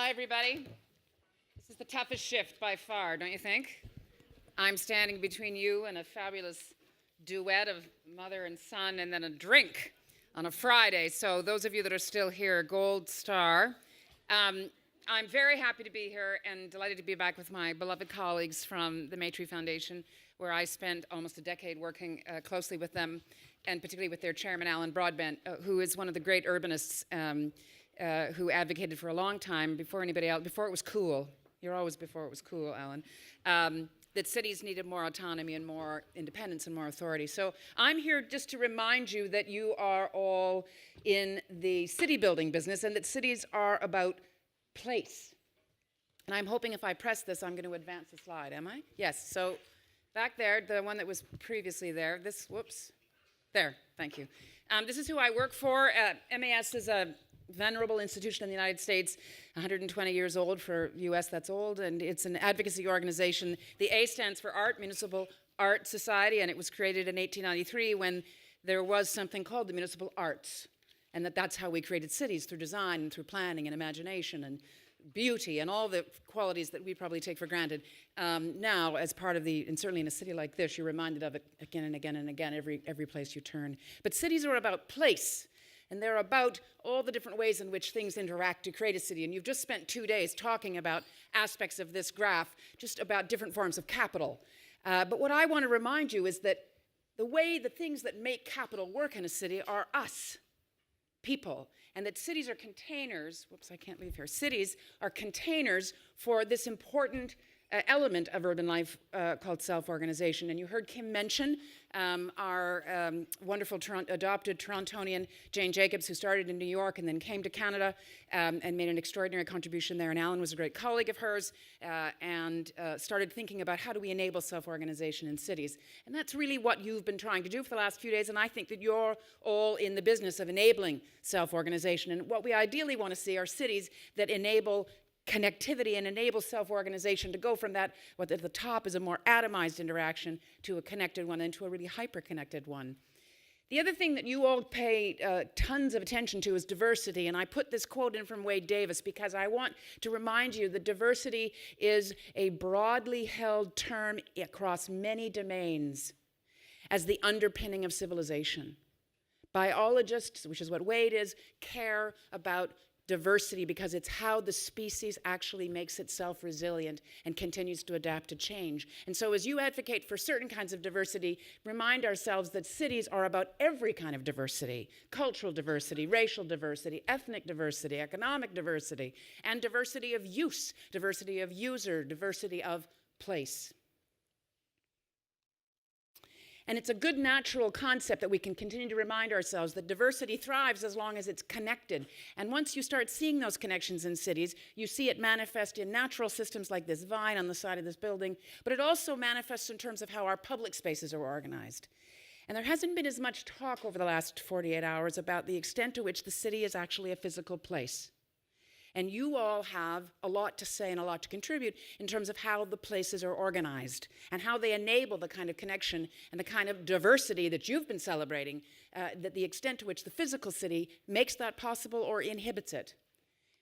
Hi, everybody. This is the toughest shift by far, don't you think? I'm standing between you and a fabulous duet of mother and son and then a drink on a Friday. So those of you that are still here, gold star. I'm very happy to be here and delighted to be back with my beloved colleagues from the Maitrey Foundation, where I spent almost a decade working closely with them, and particularly with their chairman, Alan Broadbent, who is one of the great urbanists who advocated for a long time, before anybody else, before it was cool. You're always before it was cool, Alan. That cities needed more autonomy and more independence and more authority. So I'm here just to remind you that you are all in the city building business and that cities are about place. And I'm hoping if I press this, I'm going to advance the slide, am I? Yes, so back there, the one that was previously there, this, whoops, there, thank you. This is who I work for. MAS is a venerable institution in the United States, 120 years old. For US, that's old, and it's an advocacy organization. The A stands for Art, Municipal Art Society, and it was created in 1893 when there was something called the municipal arts, and that's how we created cities, through design and through planning and imagination and beauty and all the qualities that we probably take for granted. Now, as part of and certainly in a city like this, you're reminded of it again and again and again, every place you turn. But cities are about place. And they're about all the different ways in which things interact to create a city. And you've just spent 2 days talking about aspects of this graph, just about different forms of capital. But what I want to remind you is that the things that make capital work in a city are us, people. And that cities are containers, whoops, I can't leave here. Cities are containers for this important element of urban life called self-organization. And you heard Kim mention our wonderful adopted Torontonian, Jane Jacobs, who started in New York and then came to Canada and made an extraordinary contribution there. And Alan was a great colleague of hers and started thinking about how do we enable self-organization in cities. And that's really what you've been trying to do for the last few days. And I think that you're all in the business of enabling self-organization. And what we ideally want to see are cities that enable connectivity and enable self-organization to go from that, what at the top is a more atomized interaction, to a connected one and to a really hyper-connected one. The other thing that you all pay tons of attention to is diversity, and I put this quote in from Wade Davis because I want to remind you that diversity is a broadly held term across many domains as the underpinning of civilization. Biologists, which is what Wade is, care about diversity because it's how the species actually makes itself resilient and continues to adapt to change. And so as you advocate for certain kinds of diversity, remind ourselves that cities are about every kind of diversity: cultural diversity, racial diversity, ethnic diversity, economic diversity, and diversity of use, diversity of user, diversity of place. And it's a good natural concept that we can continue to remind ourselves that diversity thrives as long as it's connected. And once you start seeing those connections in cities, you see it manifest in natural systems like this vine on the side of this building, but it also manifests in terms of how our public spaces are organized. And there hasn't been as much talk over the last 48 hours about the extent to which the city is actually a physical place. And you all have a lot to say and a lot to contribute in terms of how the places are organized and how they enable the kind of connection and the kind of diversity that you've been celebrating, that the extent to which the physical city makes that possible or inhibits it.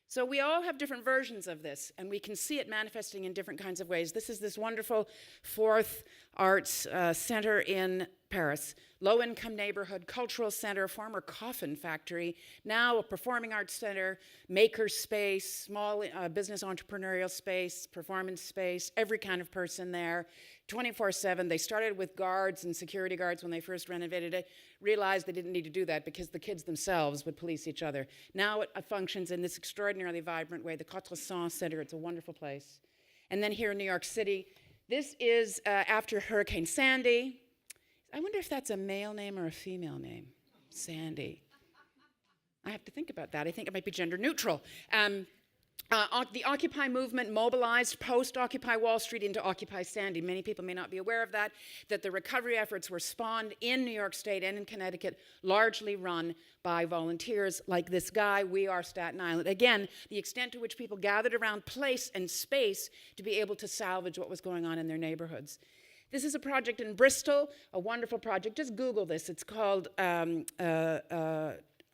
So we all have different versions of this, and we can see it manifesting in different kinds of ways. This is this wonderful fourth arts center in Paris, low-income neighborhood, cultural center, former coffin factory, now a performing arts center, maker space, small business entrepreneurial space, performance space, every kind of person there, 24/7. They started with guards and security guards when they first renovated it, realized they didn't need to do that because the kids themselves would police each other. Now it functions in this extraordinarily vibrant way, the Quatre Cents Center. It's a wonderful place. And then here in New York City, this is after Hurricane Sandy. I wonder if that's a male name or a female name, Sandy. I have to think about that. I think it might be gender neutral. The Occupy movement mobilized post-Occupy Wall Street into Occupy Sandy. Many people may not be aware of that the recovery efforts were spawned in New York State and in Connecticut, largely run by volunteers like this guy, We Are Staten Island. Again, the extent to which people gathered around place and space to be able to salvage what was going on in their neighborhoods. This is a project in Bristol, a wonderful project. Just Google this. It's called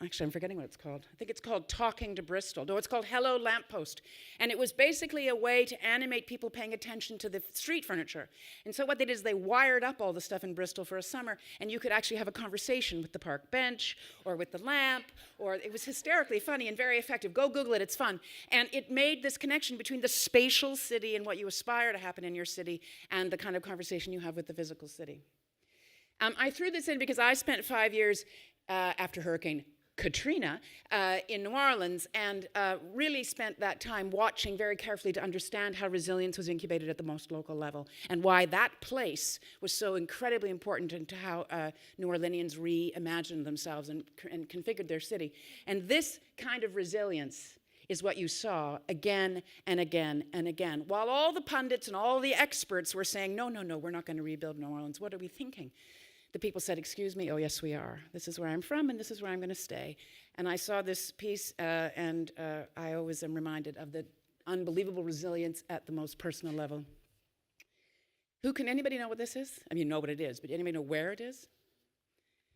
Actually, I'm forgetting what it's called. I think it's called Talking to Bristol. No, it's called Hello Lamppost. And it was basically a way to animate people paying attention to the street furniture. And so what they did is they wired up all the stuff in Bristol for a summer, and you could actually have a conversation with the park bench or with the lamp, or it was hysterically funny and very effective. Go Google it, it's fun. And it made this connection between the spatial city and what you aspire to happen in your city and the kind of conversation you have with the physical city. I threw this in because I spent 5 years after Hurricane Katrina in New Orleans, and really spent that time watching very carefully to understand how resilience was incubated at the most local level and why that place was so incredibly important into how New Orleanians reimagined themselves and configured their city. And this kind of resilience is what you saw again and again and again. While all the pundits and all the experts were saying, no, we're not going to rebuild New Orleans. What are we thinking? The people said, excuse me, oh yes we are. This is where I'm from and this is where I'm going to stay. And I saw this piece and I always am reminded of the unbelievable resilience at the most personal level. Anybody know what this is? I mean, you know what it is, but anybody know where it is?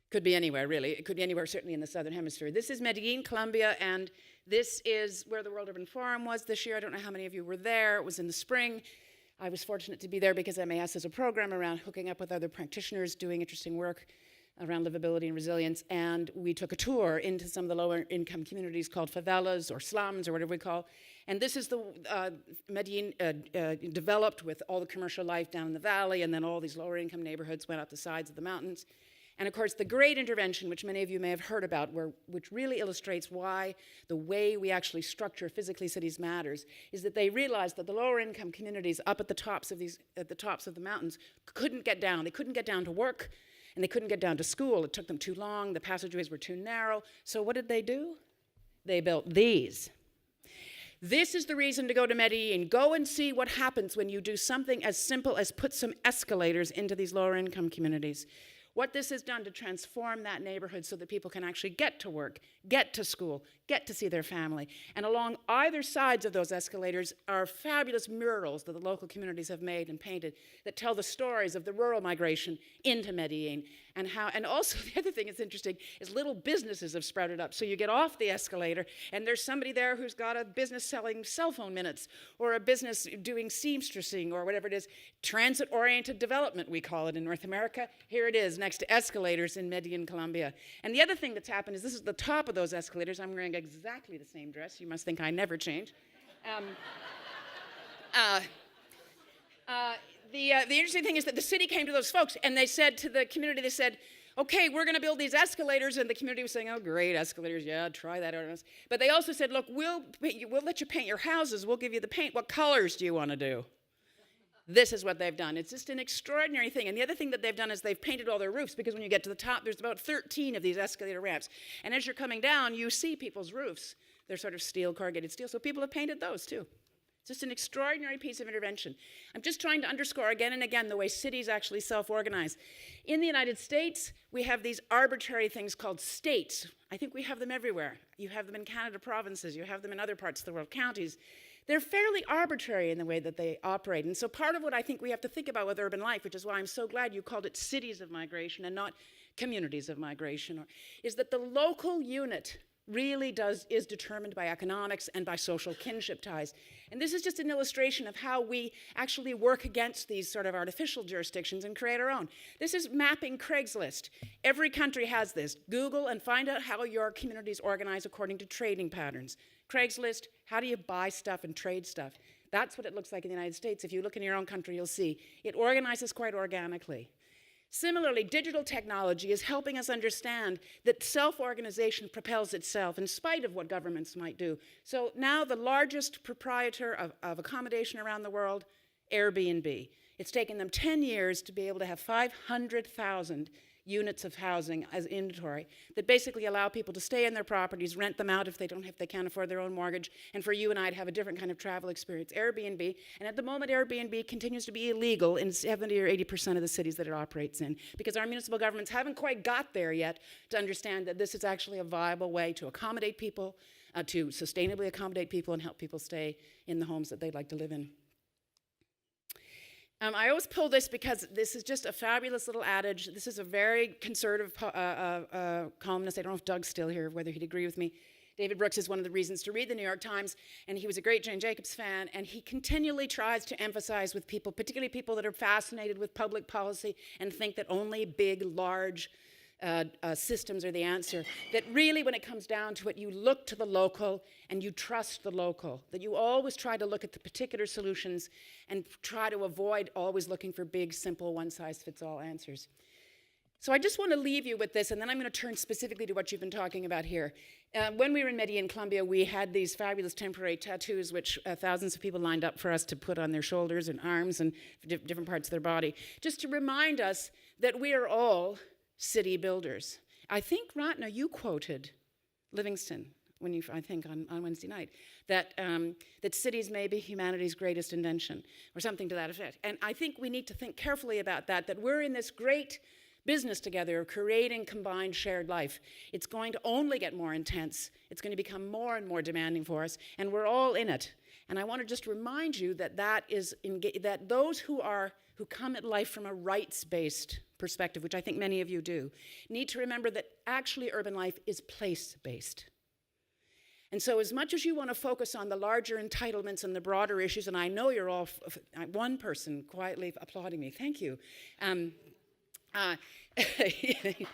Could be anywhere, really. It could be anywhere, certainly in the Southern Hemisphere. This is Medellin, Colombia, and this is where the World Urban Forum was this year. I don't know how many of you were there. It was in the spring. I was fortunate to be there because MAS has a program around hooking up with other practitioners doing interesting work around livability and resilience, and we took a tour into some of the lower income communities called favelas or slums or whatever we call. And this is the Medellin developed with all the commercial life down in the valley, and then all these lower income neighborhoods went up the sides of the mountains. And of course, the great intervention, which many of you may have heard about, which really illustrates why the way we actually structure physically cities matters, is that they realized that the lower income communities up at the tops of the mountains couldn't get down. They couldn't get down to work, and they couldn't get down to school. It took them too long. The passageways were too narrow. So what did they do? They built these. This is the reason to go to Medellin. Go and see what happens when you do something as simple as put some escalators into these lower income communities. What this has done to transform that neighborhood so that people can actually get to work, get to school, get to see their family. And along either sides of those escalators are fabulous murals that the local communities have made and painted that tell the stories of the rural migration into Medellin. And also the other thing that's interesting is little businesses have sprouted up. So you get off the escalator and there's somebody there who's got a business selling cell phone minutes or a business doing seamstressing or whatever it is. Transit-oriented development, we call it in North America. Here it is next to escalators in Medellin, Colombia. And the other thing that's happened is this is the top of those escalators. I'm wearing exactly the same dress. You must think I never change. The interesting thing is that the city came to those folks and they said to the community, they said, okay, we're going to build these escalators. And the community was saying, oh, great, escalators, yeah, try that. But they also said, look, we'll let you paint your houses. We'll give you the paint. What colors do you want to do? This is what they've done. It's just an extraordinary thing. And the other thing that they've done is they've painted all their roofs, because when you get to the top, there's about 13 of these escalator ramps. And as you're coming down, you see people's roofs. They're sort of steel, corrugated steel. So people have painted those too. It's just an extraordinary piece of intervention. I'm just trying to underscore again and again the way cities actually self-organize. In the United States, we have these arbitrary things called states. I think we have them everywhere. You have them in Canada, provinces. You have them in other parts of the world, counties. They're fairly arbitrary in the way that they operate. And so part of what I think we have to think about with urban life, which is why I'm so glad you called it cities of migration and not communities of migration, is that the local unit really is determined by economics and by social kinship ties. And this is just an illustration of how we actually work against these sort of artificial jurisdictions and create our own. This is mapping Craigslist. Every country has this. Google and find out how your communities organize according to trading patterns. Craigslist, how do you buy stuff and trade stuff? That's what it looks like in the United States. If you look in your own country, you'll see it organizes quite organically. Similarly, digital technology is helping us understand that self-organization propels itself in spite of what governments might do. So now the largest proprietor of accommodation around the world, Airbnb. It's taken them 10 years to be able to have 500,000 units of housing as inventory that basically allow people to stay in their properties, rent them out if they can't afford their own mortgage, and for you and I to have a different kind of travel experience. Airbnb, and at the moment Airbnb continues to be illegal in 70 or 80% of the cities that it operates in, because our municipal governments haven't quite got there yet to understand that this is actually a viable way to accommodate people, to sustainably accommodate people and help people stay in the homes that they'd like to live in. I always pull this because this is just a fabulous little adage. This is a very conservative columnist. I don't know if Doug's still here, whether he'd agree with me. David Brooks is one of the reasons to read the New York Times, and he was a great Jane Jacobs fan, and he continually tries to emphasize with people, particularly people that are fascinated with public policy and think that only big, large systems are the answer, that really when it comes down to it, you look to the local and you trust the local, that you always try to look at the particular solutions and try to avoid always looking for big, simple, one-size-fits-all answers. So I just want to leave you with this, and then I'm going to turn specifically to what you've been talking about here. When we were in Medellin, Colombia, we had these fabulous temporary tattoos, which thousands of people lined up for us to put on their shoulders and arms and different parts of their body, just to remind us that we are all city builders. I think, Ratna, you quoted Livingston when you, I think, on Wednesday night, that cities may be humanity's greatest invention, or something to that effect. And I think we need to think carefully about that we're in this great business together of creating combined shared life. It's going to only get more intense. It's going to become more and more demanding for us, and we're all in it. And I want to just remind you that that those who come at life from a rights-based perspective, which I think many of you do, need to remember that actually urban life is place-based. And so as much as you want to focus on the larger entitlements and the broader issues, and I know you're all, one person quietly applauding me, thank you.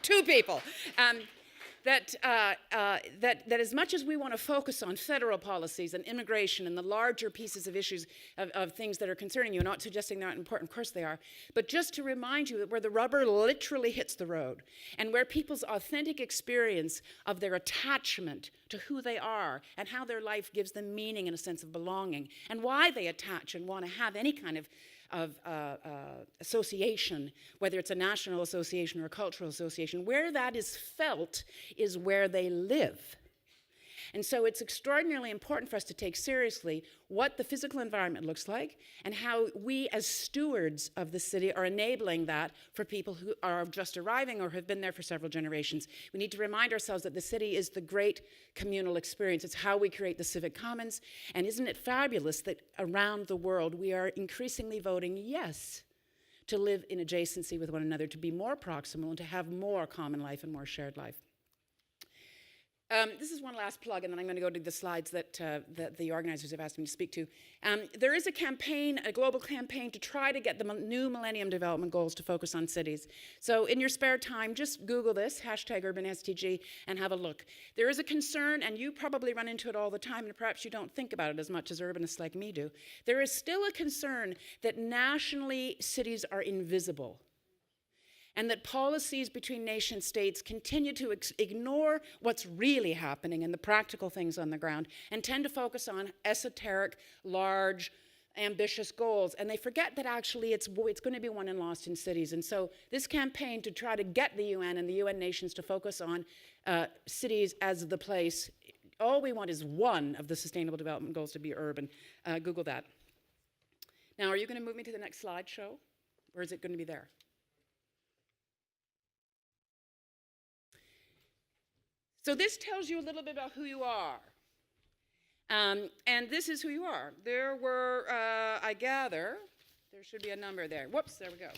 Two people. That as much as we want to focus on federal policies and immigration and the larger pieces of issues of things that are concerning you, not suggesting they're not important, of course they are, but just to remind you that where the rubber literally hits the road and where people's authentic experience of their attachment to who they are and how their life gives them meaning and a sense of belonging and why they attach and want to have any kind of association, whether it's a national association or a cultural association, where that is felt is where they live. And so it's extraordinarily important for us to take seriously what the physical environment looks like and how we as stewards of the city are enabling that for people who are just arriving or have been there for several generations. We need to remind ourselves that the city is the great communal experience. It's how we create the civic commons. And isn't it fabulous that around the world we are increasingly voting yes to live in adjacency with one another, to be more proximal and to have more common life and more shared life. This is one last plug, and then I'm going to go to the slides that the organizers have asked me to speak to. There is a campaign, a global campaign, to try to get the new Millennium Development Goals to focus on cities. So in your spare time, just Google this, #UrbanSDG, and have a look. There is a concern, and you probably run into it all the time, and perhaps you don't think about it as much as urbanists like me do. There is still a concern that nationally cities are invisible, and that policies between nation states continue to ignore what's really happening and the practical things on the ground and tend to focus on esoteric, large, ambitious goals. And they forget that actually it's going to be won and lost in cities. And so this campaign to try to get the UN and the UN nations to focus on cities as the place, all we want is one of the Sustainable Development Goals to be urban. Google that. Now, are you going to move me to the next slideshow? Or is it going to be there? So this tells you a little bit about who you are. And this is who you are. There were, I gather, there should be a number there. Whoops, there we go.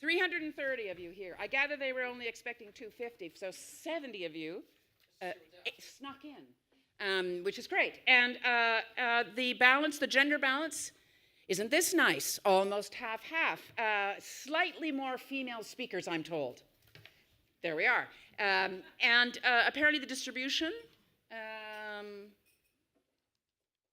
330 of you here. I gather they were only expecting 250, so 70 of you snuck in, which is great. And the balance, the gender balance, isn't this nice? Almost half-half. Slightly more female speakers, I'm told. There we are. And apparently the distribution,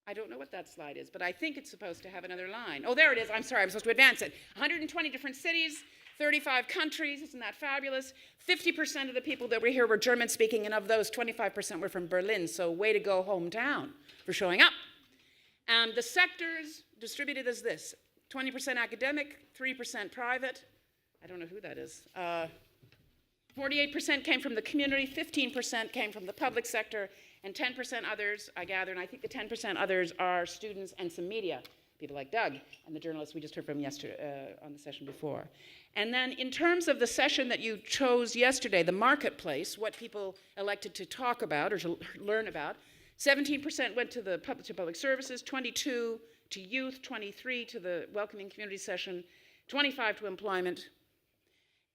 I don't know what that slide is, but I think it's supposed to have another line. Oh, there it is. I'm sorry, I'm supposed to advance it. 120 different cities, 35 countries. Isn't that fabulous? 50% of the people that were here were German-speaking, and of those, 25% were from Berlin. So way to go, hometown, for showing up. The sectors distributed as this: 20% academic, 3% private. I don't know who that is. 48% came from the community, 15% came from the public sector, and 10% others, I gather, and I think the 10% others are students and some media, people like Doug and the journalists we just heard from yesterday on the session before. And then in terms of the session that you chose yesterday, the marketplace, what people elected to talk about or to learn about, 17% went to the public services, 22% to youth, 23 to the welcoming community session, 25 to employment,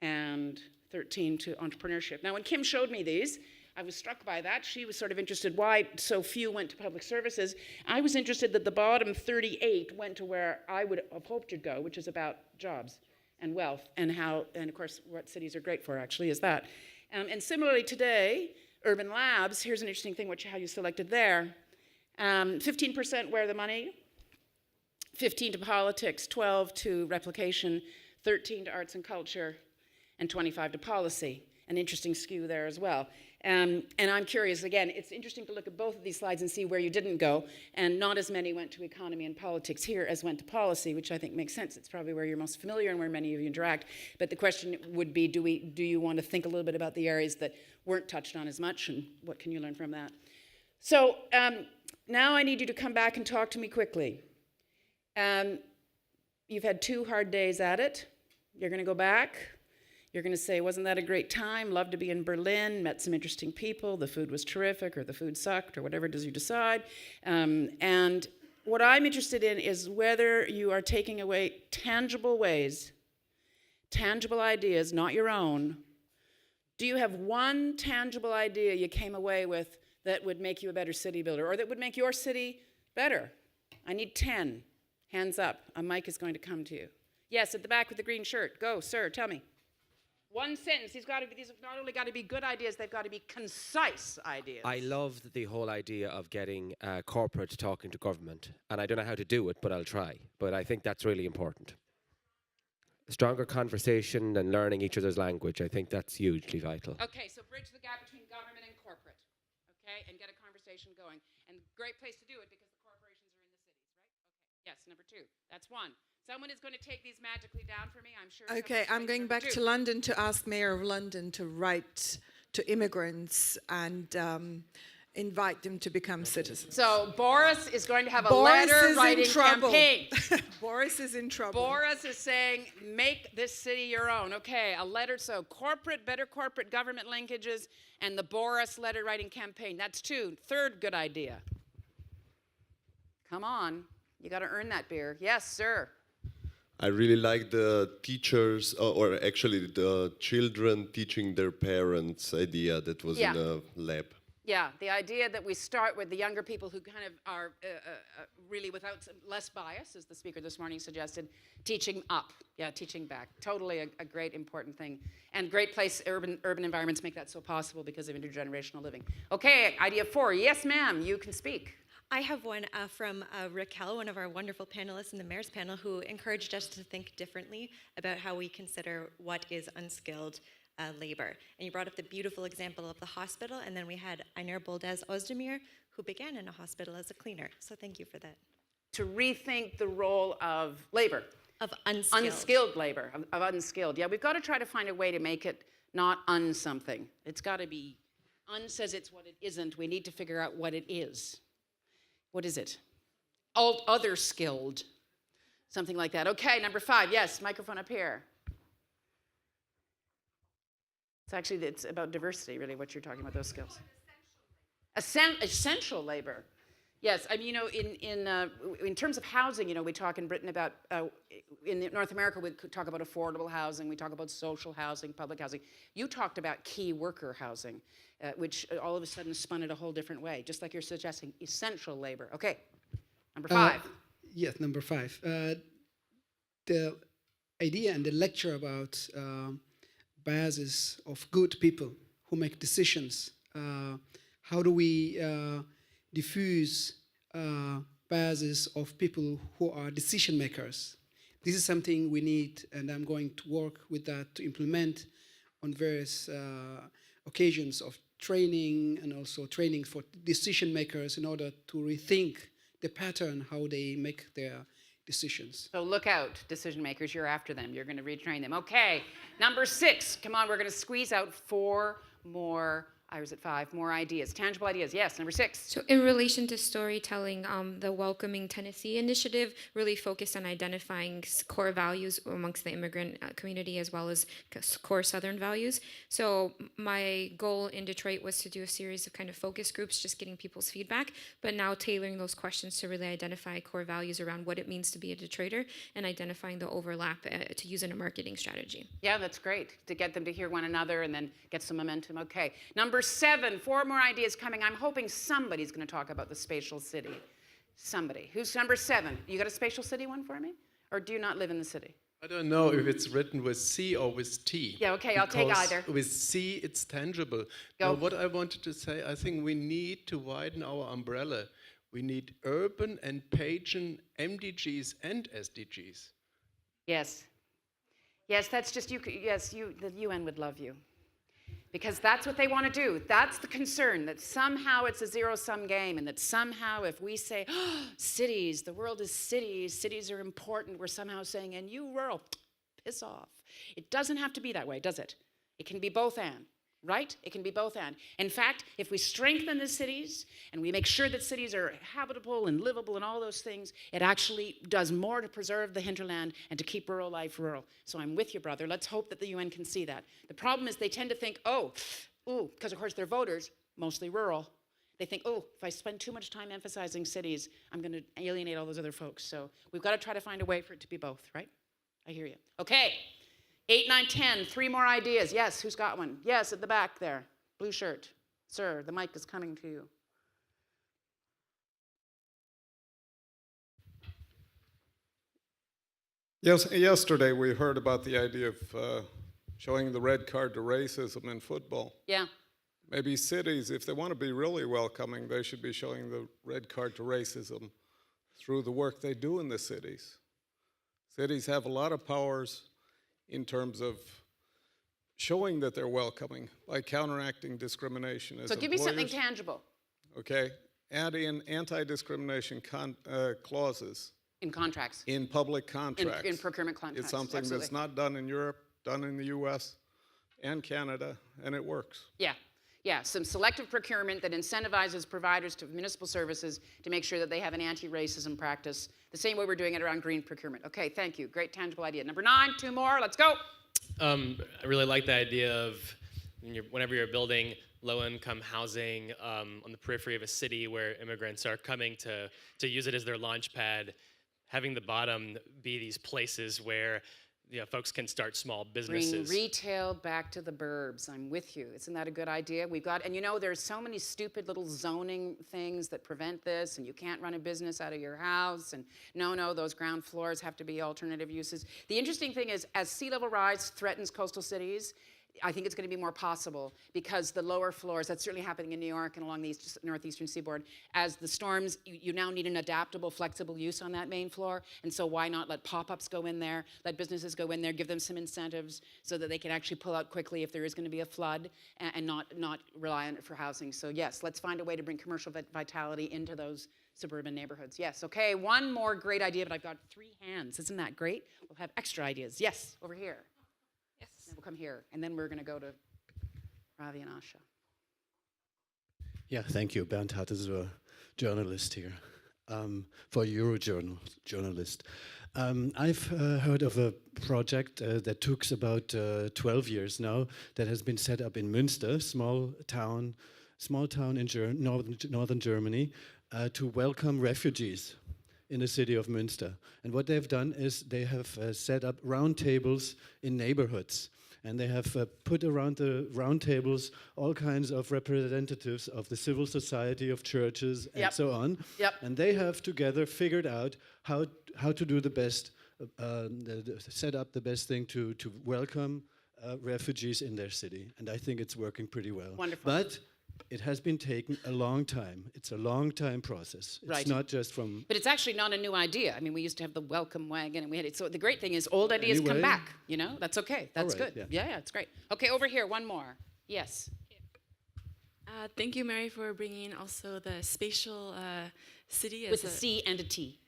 and 13 to entrepreneurship. Now, when Kim showed me these, I was struck by that. She was sort of interested why so few went to public services. I was interested that the bottom 38 went to where I would have hoped to go, which is about jobs and wealth and how, and of course, what cities are great for actually is that. And similarly today, urban labs, here's an interesting thing, how you selected there. 15% where the money, 15 to politics, 12 to replication, 13 to arts and culture, and 25 to policy. An interesting skew there as well. And I'm curious, again, it's interesting to look at both of these slides and see where you didn't go, and not as many went to economy and politics here as went to policy, which I think makes sense. It's probably where you're most familiar and where many of you interact. But the question would be, do you want to think a little bit about the areas that weren't touched on as much, and what can you learn from that? So now I need you to come back and talk to me quickly. You've had 2 hard days at it. You're going to go back. You're going to say, wasn't that a great time? Loved to be in Berlin, met some interesting people, the food was terrific, or the food sucked, or whatever it is you decide. And what I'm interested in is whether you are taking away tangible ways, tangible ideas, not your own. Do you have one tangible idea you came away with that would make you a better city builder, or that would make your city better? I need 10. Hands up. A mic is going to come to you. Yes, at the back with the green shirt. Go, sir, tell me. One sentence. These have not only got to be good ideas, they've got to be concise ideas. I loved the whole idea of getting corporate talking to government. And I don't know how to do it, but I'll try. But I think that's really important. Stronger conversation and learning each other's language. I think that's hugely vital. Okay, so bridge the gap between government and corporate. Okay, and get a conversation going. And great place to do it because the corporations are in the cities, right? Okay, yes, number 2. That's 1. Someone is going to take these magically down for me, I'm sure. Okay, I'm going back to London to ask Mayor of London to write to immigrants and invite them to become citizens. So Boris is going to have a letter writing campaign. Boris is in trouble. Boris is saying, make this city your own. Okay, a letter, so better corporate government linkages, and the Boris letter writing campaign. That's 2. 3rd good idea. Come on, you got to earn that beer. Yes, sir. I really like the teachers, or actually the children teaching their parents idea that was in a lab. Yeah, the idea that we start with the younger people who kind of are really less bias, as the speaker this morning suggested, teaching up, teaching back. Totally a great important thing. And great place, urban environments make that so possible because of intergenerational living. Okay, idea 4. Yes, ma'am, you can speak. I have one from Raquel, one of our wonderful panelists in the mayor's panel, who encouraged us to think differently about how we consider what is unskilled labor. And you brought up the beautiful example of the hospital, and then we had Ainer Boldaz Ozdemir, who began in a hospital as a cleaner. So thank you for that. To rethink the role of labor. Of unskilled. Unskilled labor, of unskilled. Yeah, we've got to try to find a way to make it not something. It's got to be, says it's what it isn't. We need to figure out what it is. What is it? Other skilled. Something like that. Okay, number 5. Yes, microphone up here. It's about diversity, really, what you're talking about, those skills. Essential labor. Yes, I mean, in terms of housing, we talk in Britain about, in North America, we talk about affordable housing, we talk about social housing, public housing. You talked about key worker housing, which all of a sudden spun it a whole different way, just like you're suggesting, essential labor. Okay, number 5. Yes, number 5. The idea and the lecture about biases of good people who make decisions. How do we diffuse biases of people who are decision makers? This is something we need, and I'm going to work with that to implement on various occasions of training, and also training for decision makers in order to rethink the pattern how they make their decisions. So look out, decision makers, you're after them. You're going to retrain them. Okay, number 6. Come on, we're going to squeeze out 4 more I was at 5. More ideas, tangible ideas. Yes, number 6. So in relation to storytelling, the Welcoming Tennessee initiative really focused on identifying core values amongst the immigrant community as well as core Southern values. So my goal in Detroit was to do a series of kind of focus groups, just getting people's feedback, but now tailoring those questions to really identify core values around what it means to be a Detroiter and identifying the overlap to use in a marketing strategy. Yeah, that's great, to get them to hear one another and then get some momentum. Okay, number 7, 4 more ideas coming. I'm hoping somebody's going to talk about the spatial city. Somebody. Who's number 7? You got a spatial city one for me? Or do you not live in the city? I don't know if it's written with C or with T. Yeah, okay, I'll take because either. With C, it's tangible. Go. Now, what I wanted to say, I think we need to widen our umbrella. We need urban and pagan MDGs and SDGs. Yes. Yes, that's just you. Yes, the UN would love you. Because that's what they want to do. That's the concern, that somehow it's a zero-sum game, and that somehow if we say, oh, cities, the world is cities are important, we're somehow saying, and you rural, piss off. It doesn't have to be that way, does it? It can be both and, right? It can be both and. In fact, if we strengthen the cities, and we make sure that cities are habitable and livable and all those things, it actually does more to preserve the hinterland and to keep rural life rural. So I'm with you, brother. Let's hope that the UN can see that. The problem is they tend to think, because of course they're voters, mostly rural. They think, if I spend too much time emphasizing cities, I'm going to alienate all those other folks. So we've got to try to find a way for it to be both, right? I hear you. Okay. 8, 9, 10, 3 more ideas. Yes, who's got one? Yes, at the back there. Blue shirt. Sir, the mic is coming to you. Yes, yesterday we heard about the idea of showing the red card to racism in football. Yeah. Maybe cities, if they want to be really welcoming, they should be showing the red card to racism through the work they do in the cities. Cities have a lot of powers in terms of showing that they're welcoming, by counteracting discrimination. So give me something tangible. Okay, add in anti-discrimination clauses. In contracts. In public contracts. In procurement contracts. It's something absolutely. that's not done in Europe, done in the US and Canada, and it works. Yeah, some selective procurement that incentivizes providers to municipal services to make sure that they have an anti-racism practice, the same way we're doing it around green procurement. Okay, thank you. Great tangible idea. Number 9, 2 more. Let's go. I really like the idea of whenever you're building low-income housing on the periphery of a city where immigrants are coming to use it as their launch pad, having the bottom be these places where folks can start small businesses. Bring retail back to the burbs. I'm with you. Isn't that a good idea? We've got, and there's so many stupid little zoning things that prevent this, and you can't run a business out of your house, and no, those ground floors have to be alternative uses. The interesting thing is, as sea level rise threatens coastal cities, I think it's going to be more possible because the lower floors, that's certainly happening in New York and along the northeastern seaboard, as the storms, you now need an adaptable, flexible use on that main floor, and so why not let pop-ups go in there, let businesses go in there, give them some incentives so that they can actually pull out quickly if there is going to be a flood and not rely on it for housing. So yes, let's find a way to bring commercial vitality into those suburban neighborhoods. Yes, okay, one more great idea, but I've got 3 hands. Isn't that great? We'll have extra ideas. Yes, over here. We'll come here, and then we're going to go to Ravi and Asha. Yeah, thank you. Bernd Hart is a journalist here, for Eurojournal journalist. I've heard of a project that took about 12 years now that has been set up in Münster, small town in northern Germany, to welcome refugees in the city of Münster. And what they've done is they have set up round tables in neighborhoods. And they have put around the round tables all kinds of representatives of the civil society, of churches, and so on. And they have together figured out how to do the best, set up the best thing to welcome refugees in their city. And I think it's working pretty well. Wonderful. But it has been taking a long time. It's a long time process. It's not just from... But it's actually not a new idea. I mean, we used to have the welcome wagon, and we had it. So the great thing is old ideas come back, That's okay. That's good. Yeah, it's great. Okay, over here, one more. Yes. Thank you, Mary, for bringing also the spatial city. With a C and a T.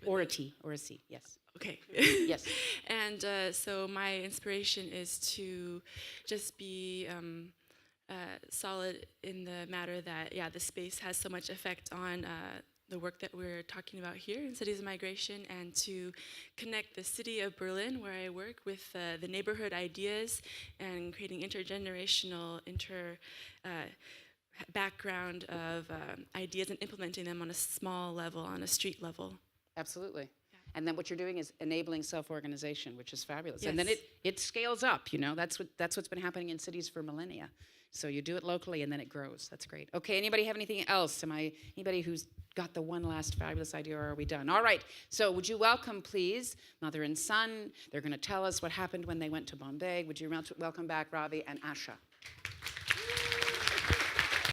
Or a T, or a C, yes. Okay. Yes. And so my inspiration is to just be... solid in the matter that, yeah, the space has so much effect on the work that we're talking about here in Cities of Migration, and to connect the city of Berlin, where I work, with the neighborhood ideas and creating intergenerational background of ideas and implementing them on a small level, on a street level. Absolutely. And then what you're doing is enabling self-organization, which is fabulous. Yes. And then it scales up, you know. That's what's been happening in cities for millennia. So you do it locally and then it grows. That's great. Okay, anybody have anything else? Anybody who's got the one last fabulous idea, or are we done? All right. So would you welcome, please, mother and son. They're going to tell us what happened when they went to Bombay. Would you welcome back Ravi and Asha?